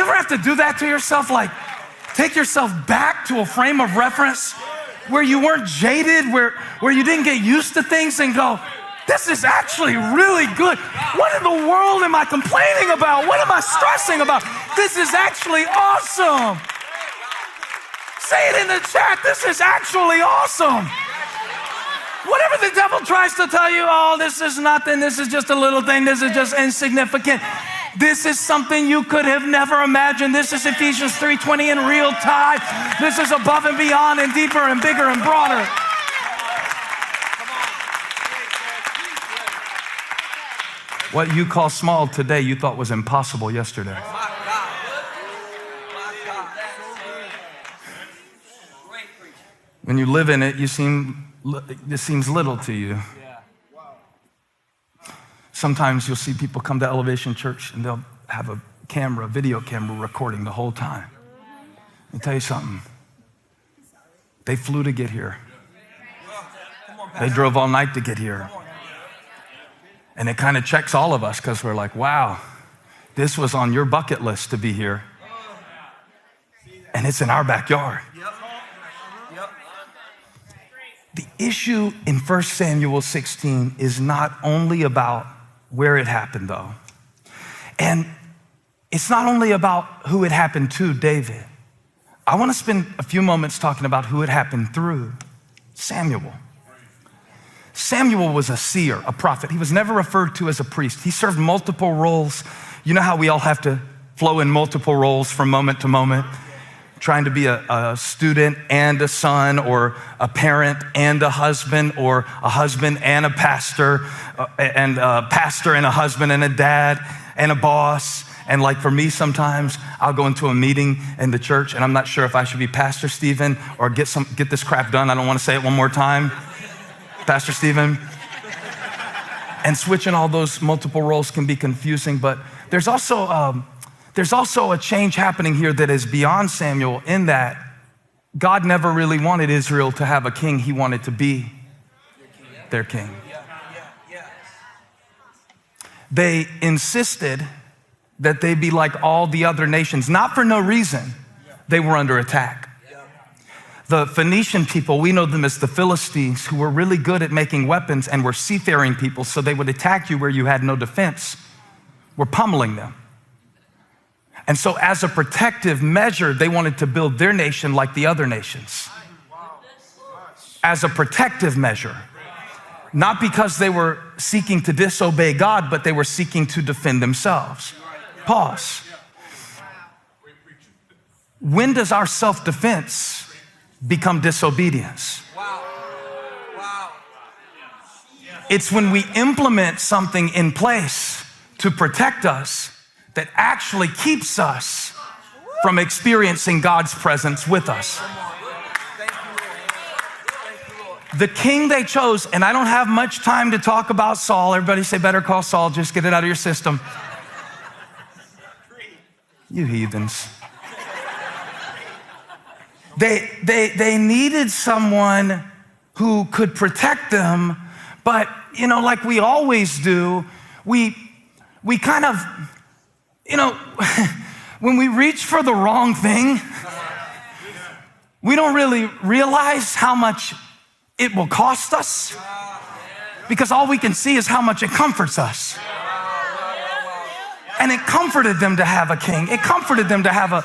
ever have to do that to yourself? Like, take yourself back to a frame of reference where you weren't jaded, where you didn't get used to things and go, this is actually really good. What in the world am I complaining about? What am I stressing about? This is actually awesome. Say it in the chat. This is actually awesome. Whatever the devil tries to tell you, oh, this is nothing, this is just a little thing, this is just insignificant. This is something you could have never imagined. This is Ephesians 3:20 in real time. This is above and beyond and deeper and bigger and broader. What you call small today, you thought was impossible yesterday. When you live in it, it seems little to you. Sometimes you'll see people come to Elevation Church and they'll have a video camera recording the whole time. Let me tell you something. They flew to get here. They drove all night to get here. And it kind of checks all of us because we're like, wow, this was on your bucket list to be here. And it's in our backyard. The issue in 1 Samuel 16 is not only about where it happened, though. And it's not only about who it happened to, David. I want to spend a few moments talking about who it happened through, Samuel. Samuel was a seer, a prophet. He was never referred to as a priest. He served multiple roles. You know how we all have to flow in multiple roles from moment to moment? Trying to be a student and a son, or a parent and a husband, or a husband and a pastor, and a pastor and a husband and a dad and a boss. And like for me, sometimes I'll go into a meeting in the church and I'm not sure if I should be Pastor Stephen or get this crap done. I don't want to say it one more time. Pastor Stephen. And switching all those multiple roles can be confusing, but there's also a change happening here that is beyond Samuel, in that God never really wanted Israel to have a king. He wanted to be their king. They insisted that they be like all the other nations, not for no reason. They were under attack. The Phoenician people, we know them as the Philistines, who were really good at making weapons and were seafaring people, so they would attack you where you had no defense. Were pummeling them. And so as a protective measure, they wanted to build their nation like the other nations. As a protective measure. Not because they were seeking to disobey God, but they were seeking to defend themselves. Pause. When does our self-defense become disobedience? It's when we implement something in place to protect us that actually keeps us from experiencing God's presence with us. The king they chose, and I don't have much time to talk about Saul. Everybody say, better call Saul, just get it out of your system. You heathens. They needed someone who could protect them, but like we always do, we kind of, when we reach for the wrong thing, we don't really realize how much it will cost us, because all we can see is how much it comforts us. And it comforted them to have a king. It comforted them to have a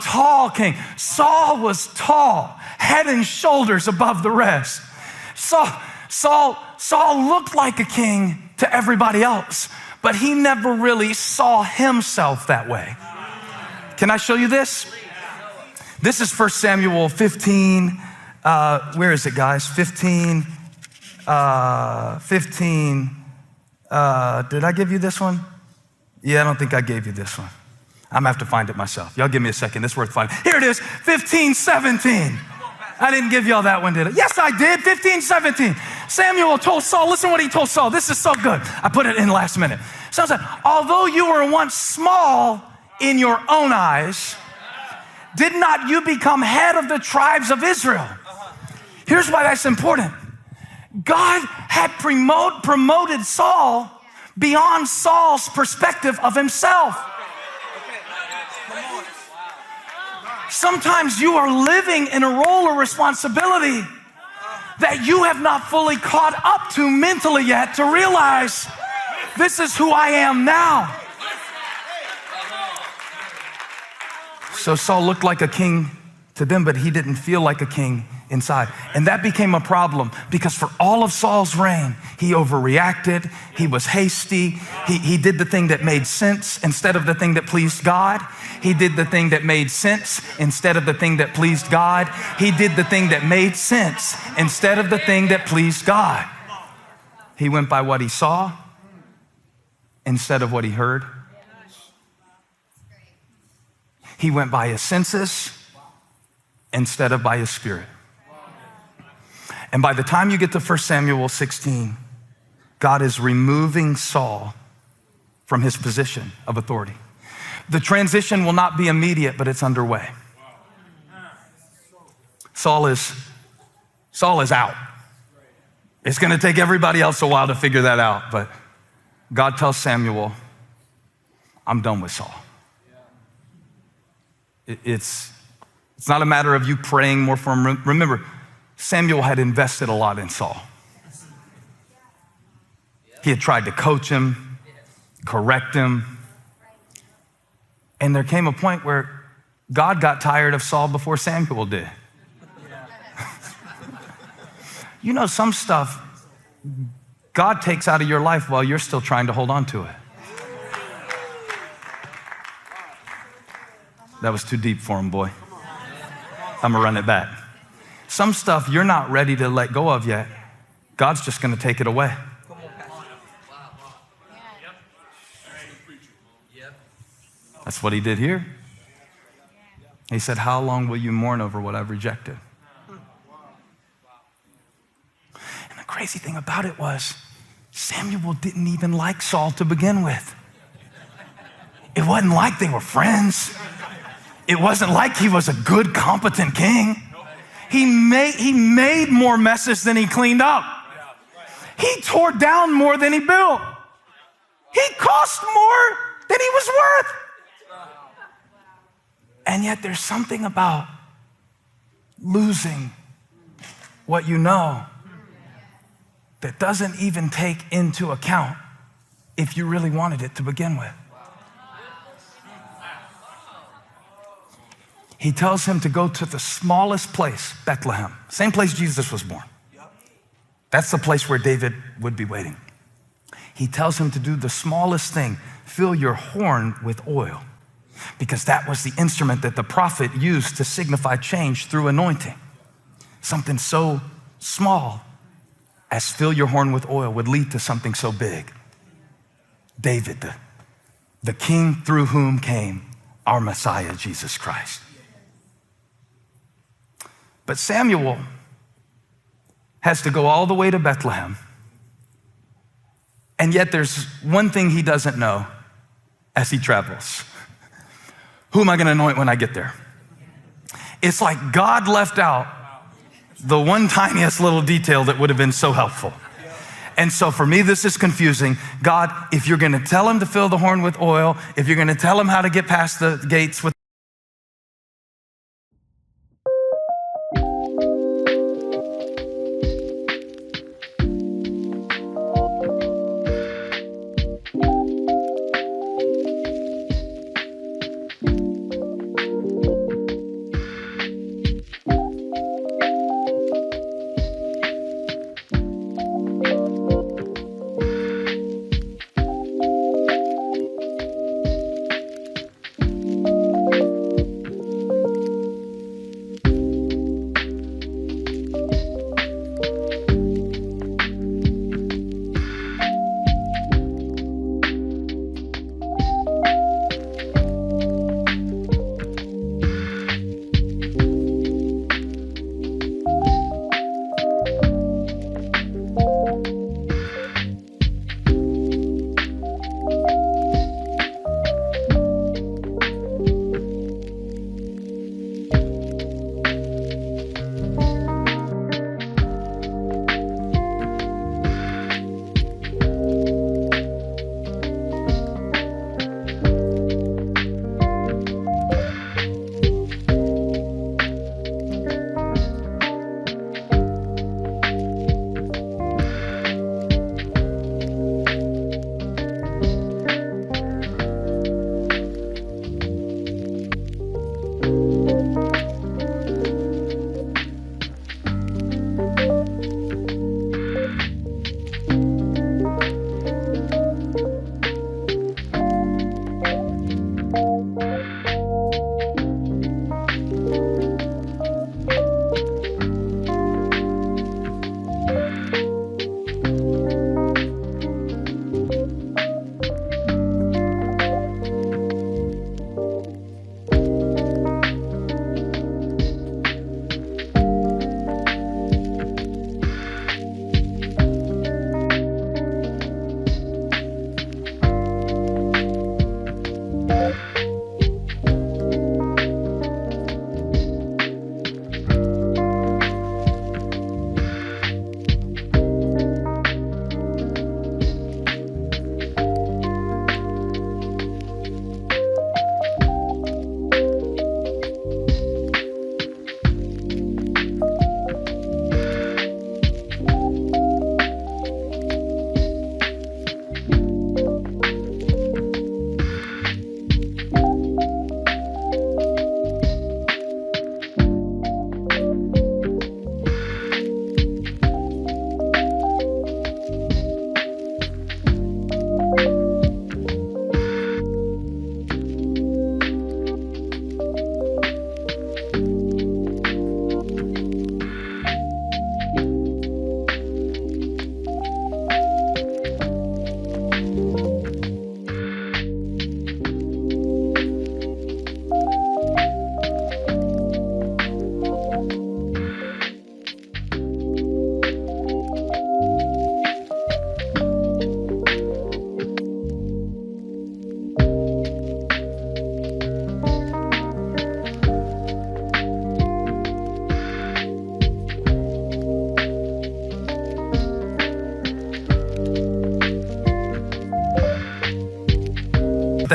tall king. Saul was tall, head and shoulders above the rest. Saul looked like a king to everybody else, but he never really saw himself that way. Can I show you this? This is 1 Samuel 15. Where is it, guys? 15. Did I give you this one? Yeah, I don't think I gave you this one. I'm gonna have to find it myself. Y'all give me a second, it's worth finding. Here it is, 15:17. I didn't give y'all that one, did I? Yes, I did, 15:17. Samuel told Saul, listen what he told Saul. This is so good. I put it in last minute. Saul said, although you were once small in your own eyes, did not you become head of the tribes of Israel? Here's why that's important. God had promoted Saul beyond Saul's perspective of himself. Sometimes you are living in a role or responsibility that you have not fully caught up to mentally yet to realize this is who I am now. So Saul looked like a king to them, but he didn't feel like a king inside. And that became a problem because for all of Saul's reign, he overreacted, he was hasty, he did the thing that made sense instead of the thing that pleased God. He did the thing that made sense instead of the thing that pleased God. He did the thing that made sense instead of the thing that pleased God. He went by what he saw instead of what he heard. He went by his senses instead of by his spirit. And by the time you get to 1 Samuel 16, God is removing Saul from his position of authority. The transition will not be immediate, but it's underway. Saul is out. It's going to take everybody else a while to figure that out, but God tells Samuel, I'm done with Saul. It's not a matter of you praying more for him. Remember, Samuel had invested a lot in Saul. He had tried to coach him, correct him. And there came a point where God got tired of Saul before Samuel did. You know, some stuff God takes out of your life while you're still trying to hold on to it. That was too deep for him, boy. I'm gonna run it back. Some stuff you're not ready to let go of yet. God's just gonna take it away. That's what he did here. He said, how long will you mourn over what I've rejected? And the crazy thing about it was, Samuel didn't even like Saul to begin with. It wasn't like they were friends. It wasn't like he was a good, competent king. He made more messes than he cleaned up. He tore down more than he built. He cost more than he was worth. And yet there's something about losing what you know that doesn't even take into account if you really wanted it to begin with. He tells him to go to the smallest place, Bethlehem, same place Jesus was born. That's the place where David would be waiting. He tells him to do the smallest thing, fill your horn with oil, because that was the instrument that the prophet used to signify change through anointing. Something so small as fill your horn with oil would lead to something so big. David, the king through whom came our Messiah, Jesus Christ. But Samuel has to go all the way to Bethlehem. And yet there's one thing he doesn't know as he travels. Who am I going to anoint when I get there? It's like God left out the one tiniest little detail that would have been so helpful. And so for me, this is confusing. God, if you're going to tell him to fill the horn with oil, if you're going to tell him how to get past the gates with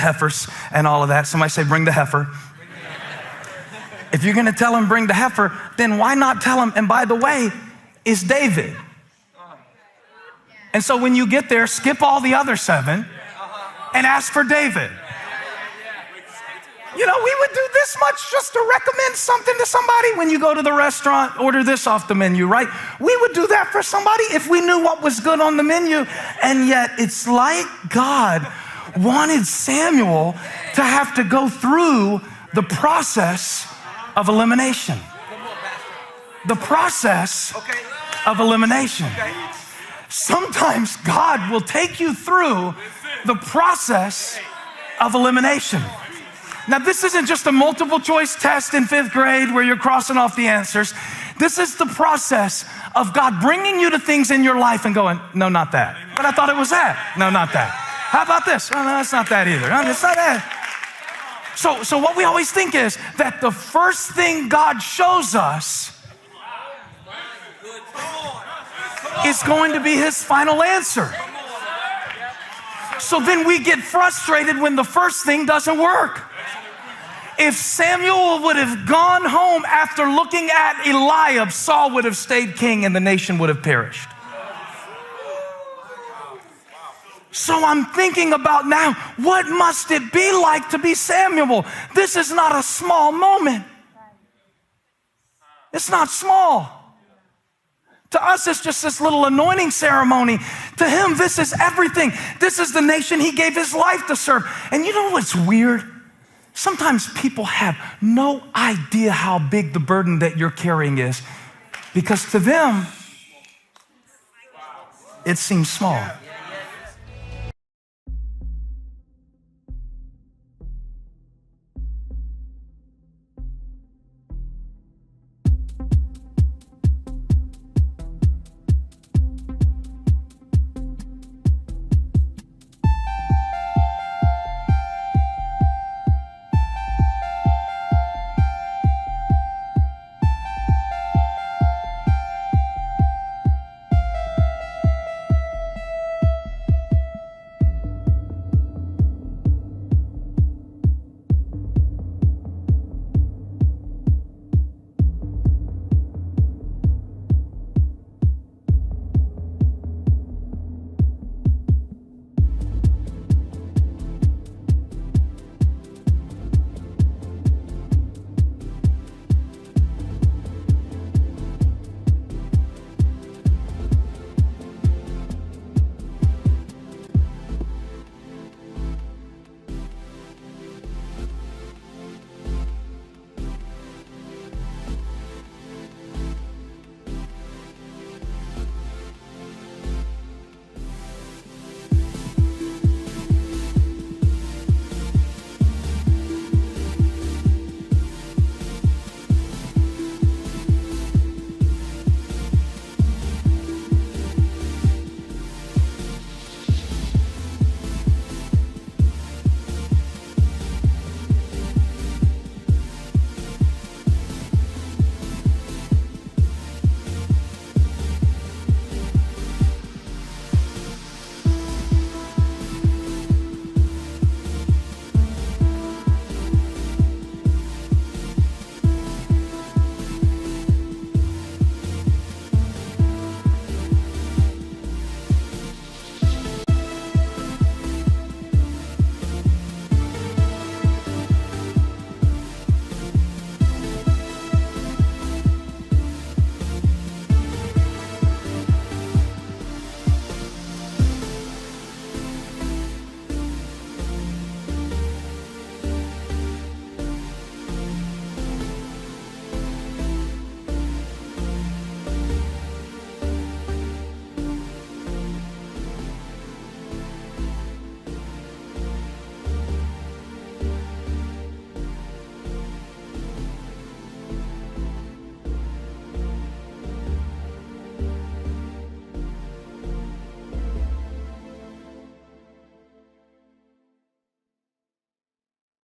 heifers and all of that. Somebody say, bring the heifer. If you're going to tell him bring the heifer, then why not tell him, and by the way, it's David. And so when you get there, skip all the other 7 and ask for David. You know, we would do this much just to recommend something to somebody. When you go to the restaurant, order this off the menu, right? We would do that for somebody if we knew what was good on the menu. And yet it's like God wanted Samuel to have to go through the process of elimination. The process of elimination. Sometimes God will take you through the process of elimination. Now, this isn't just a multiple choice test in 5th grade where you're crossing off the answers. This is the process of God bringing you to things in your life and going, no, not that. But I thought it was that. No, not that. How about this? Oh, no, that's not that either. No, it's not that. So what we always think is that the first thing God shows us is going to be his final answer. So then we get frustrated when the first thing doesn't work. If Samuel would have gone home after looking at Eliab, Saul would have stayed king and the nation would have perished. So I'm thinking about now, what must it be like to be Samuel? This is not a small moment. It's not small. To us, it's just this little anointing ceremony. To him, this is everything. This is the nation he gave his life to serve. And you know what's weird? Sometimes people have no idea how big the burden that you're carrying is, because to them, it seems small.